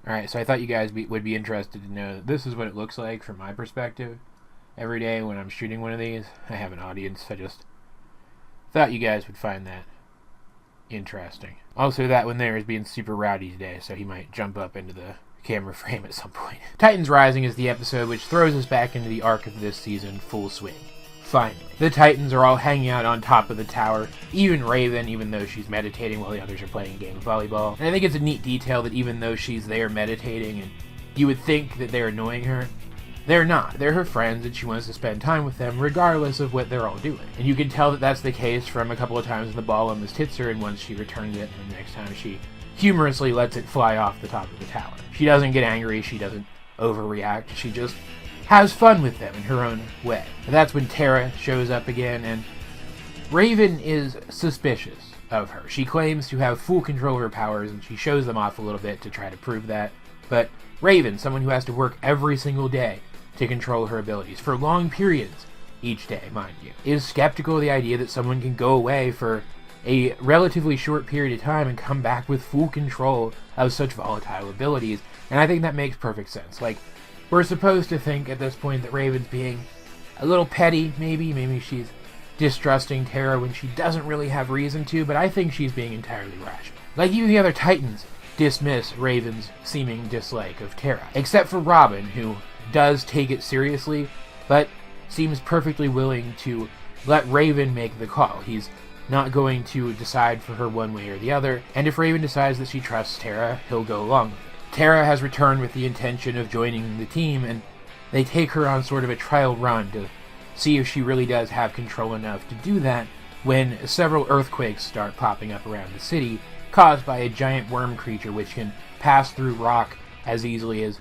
Alright, so I thought you guys would be interested to know that this is what it looks like from my perspective. Every day when I'm shooting one of these, I have an audience. I just thought you guys would find that interesting. Also, that one there is being super rowdy today, so he might jump up into the camera frame at some point. Titans Rising is the episode which throws us back into the arc of this season full swing. Finally. The Titans are all hanging out on top of the tower, even Raven, even though she's meditating while the others are playing a game of volleyball. And I think it's a neat detail that even though she's there meditating and you would think that they're annoying her, they're not. They're her friends and she wants to spend time with them regardless of what they're all doing. And you can tell that that's the case from a couple of times when the ball almost hits her and once she returns it and the next time she humorously lets it fly off the top of the tower. She doesn't get angry, she doesn't overreact, she just has fun with them in her own way. And that's when Tara shows up again, and Raven is suspicious of her. She claims to have full control of her powers, and she shows them off a little bit to try to prove that. But Raven, someone who has to work every single day to control her abilities, for long periods each day, mind you, is skeptical of the idea that someone can go away for a relatively short period of time and come back with full control of such volatile abilities. And I think that makes perfect sense. Like, we're supposed to think at this point that Raven's being a little petty, maybe she's distrusting Tara when she doesn't really have reason to, but I think she's being entirely rational. Like, even the other Titans dismiss Raven's seeming dislike of Tara, except for Robin, who does take it seriously, but seems perfectly willing to let Raven make the call. He's not going to decide for her one way or the other, and if Raven decides that she trusts Tara, he'll go along with it. Tara has returned with the intention of joining the team, and they take her on sort of a trial run to see if she really does have control enough to do that when several earthquakes start popping up around the city, caused by a giant worm creature which can pass through rock as easily as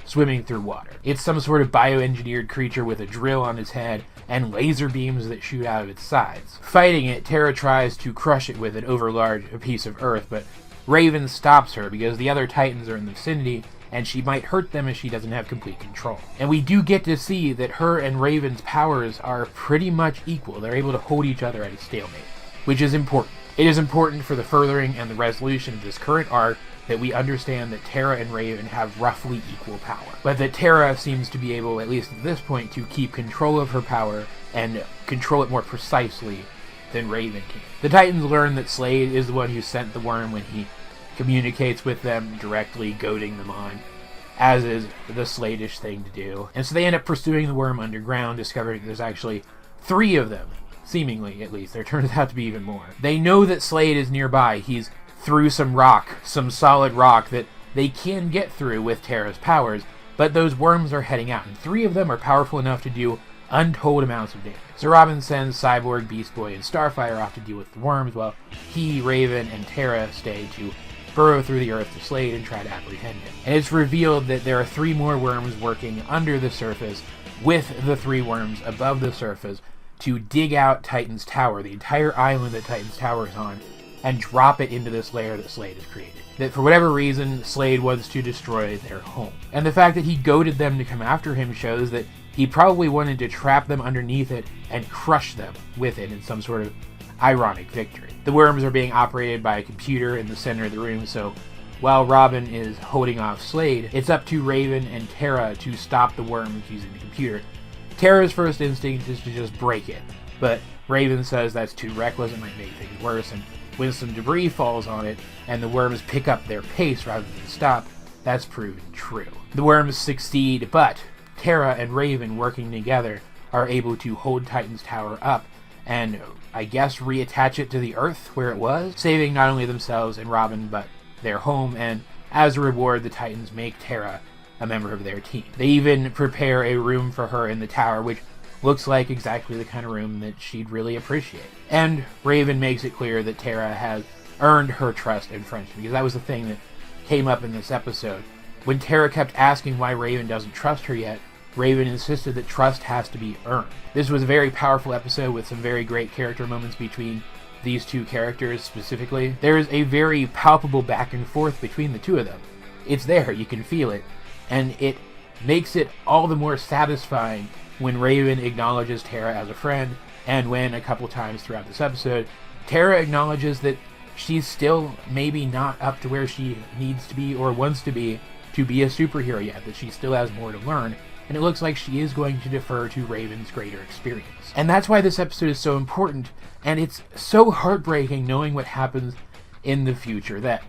swimming through water. It's some sort of bioengineered creature with a drill on its head and laser beams that shoot out of its sides. Fighting it, Tara tries to crush it with an overlarge piece of earth, but Raven stops her because the other Titans are in the vicinity and she might hurt them if she doesn't have complete control. And we do get to see that her and Raven's powers are pretty much equal. They're able to hold each other at a stalemate, which is important. It is important for the furthering and the resolution of this current arc that we understand that Tara and Raven have roughly equal power, but that Tara seems to be able, at least at this point, to keep control of her power and control it more precisely than Raven can. The Titans learn that Slade is the one who sent the worm when he communicates with them directly, goading them on, as is the Slade-ish thing to do. And so they end up pursuing the worm underground, discovering there's actually 3 of them, seemingly at least. There turns out to be even more. They know that Slade is nearby. He's through some rock, some solid rock that they can get through with Tara's powers, but those worms are heading out, and 3 of them are powerful enough to do untold amounts of damage. So Robin sends Cyborg, Beast Boy, and Starfire off to deal with the worms, while he, Raven, and Tara stay to burrow through the earth to Slade and try to apprehend him. And it's revealed that there are 3 more worms working under the surface with the 3 worms above the surface to dig out Titan's Tower, the entire island that Titan's Tower is on, and drop it into this lair that Slade has created. That for whatever reason, Slade wants to destroy their home. And the fact that he goaded them to come after him shows that he probably wanted to trap them underneath it and crush them with it in some sort of ironic victory. The worms are being operated by a computer in the center of the room, so while Robin is holding off Slade, it's up to Raven and Tara to stop the worms using the computer. Tara's first instinct is to just break it, but Raven says that's too reckless, it might make things worse, and when some debris falls on it and the worms pick up their pace rather than stop, that's proven true. The worms succeed, but Tara and Raven working together are able to hold Titan's Tower up and, I guess, reattach it to the earth where it was, saving not only themselves and Robin, but their home, and as a reward, the Titans make Tara a member of their team. They even prepare a room for her in the tower, which looks like exactly the kind of room that she'd really appreciate. And Raven makes it clear that Tara has earned her trust and friendship, because that was the thing that came up in this episode. When Tara kept asking why Raven doesn't trust her yet, Raven insisted that trust has to be earned. This was a very powerful episode with some very great character moments between these 2 characters specifically. There is a very palpable back and forth between the 2 of them. It's there, you can feel it, and it makes it all the more satisfying when Raven acknowledges Tara as a friend, and when, a couple times throughout this episode, Tara acknowledges that she's still maybe not up to where she needs to be or wants to be to be a superhero yet, that she still has more to learn, and it looks like she is going to defer to Raven's greater experience. And that's why this episode is so important, and it's so heartbreaking knowing what happens in the future, that,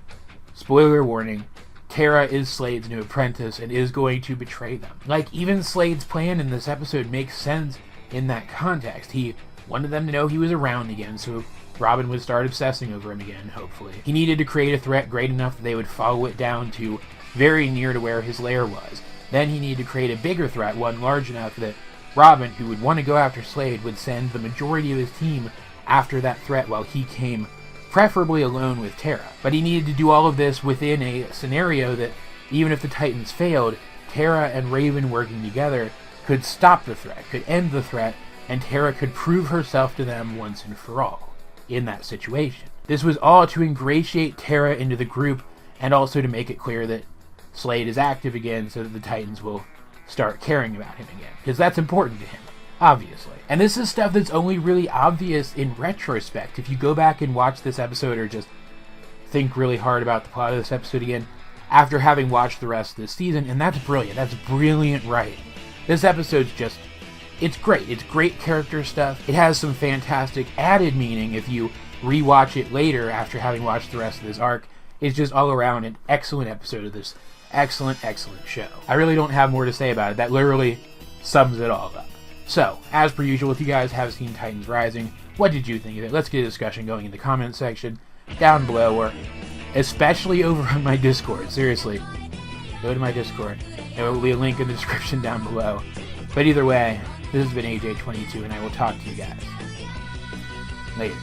spoiler warning, Tara is Slade's new apprentice and is going to betray them. Like, even Slade's plan in this episode makes sense in that context. He wanted them to know he was around again, so Robin would start obsessing over him again, hopefully. He needed to create a threat great enough that they would follow it down to very near to where his lair was. Then he needed to create a bigger threat, one large enough that Robin, who would want to go after Slade, would send the majority of his team after that threat while he came preferably alone with Tara. But he needed to do all of this within a scenario that, even if the Titans failed, Tara and Raven working together could stop the threat, could end the threat, and Tara could prove herself to them once and for all in that situation. This was all to ingratiate Tara into the group, and also to make it clear that Slade is active again so that the Titans will start caring about him again. Because that's important to him, obviously. And this is stuff that's only really obvious in retrospect. If you go back and watch this episode, or just think really hard about the plot of this episode again, after having watched the rest of this season, and that's brilliant. That's brilliant writing. This episode's just, it's great. It's great character stuff. It has some fantastic added meaning if you rewatch it later after having watched the rest of this arc. It's just all around an excellent episode of this excellent show. I really don't have more to say about it. That literally sums it all up. So, as per usual, if you guys have seen Titans Rising, what did you think of it? Let's get a discussion going in the comments section down below, or especially over on my Discord. Seriously, go to my Discord. There will be a link in the description down below. But either way, this has been AJ22, and I will talk to you guys later.